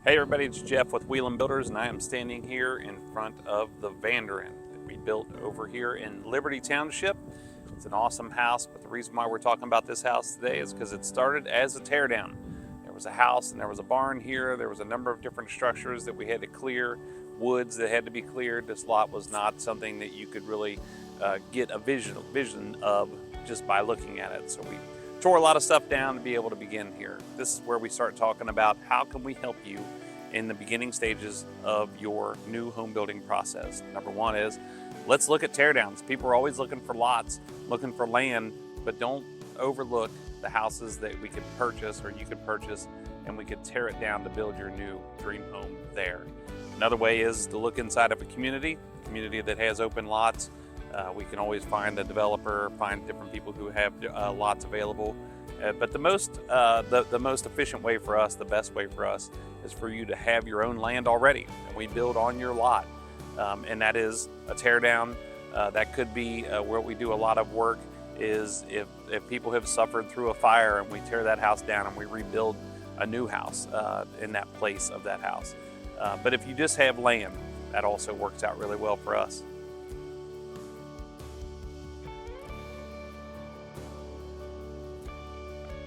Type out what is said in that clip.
Hey everybody, it's Jeff with Wieland Builders, and I am standing here in front of the Vanderin that we built over here in Liberty Township. It's an awesome house, but the reason why we're talking about this house today is because it started as a teardown. There was a house and there was a barn here. There was a number of different structures that we had to clear, woods that had to be cleared. This lot was not something that you could really get a vision of just by looking at it. So we tore a lot of stuff down to be able to begin here. This is where we start talking about how can we help you in the beginning stages of your new home building process. Number one is, let's look at teardowns. People are always looking for lots, looking for land, but don't overlook the houses that we could purchase or you could purchase, and we could tear it down to build your new dream home there. Another way is to look inside of a community that has open lots. We can always find a developer, find different people who have lots available. But the most efficient way for us, the best way for us, is for you to have your own land already, and we build on your lot. And that is a tear down. That could be where we do a lot of work is if people have suffered through a fire and we tear that house down and we rebuild a new house in that place of that house. But if you just have land, that also works out really well for us.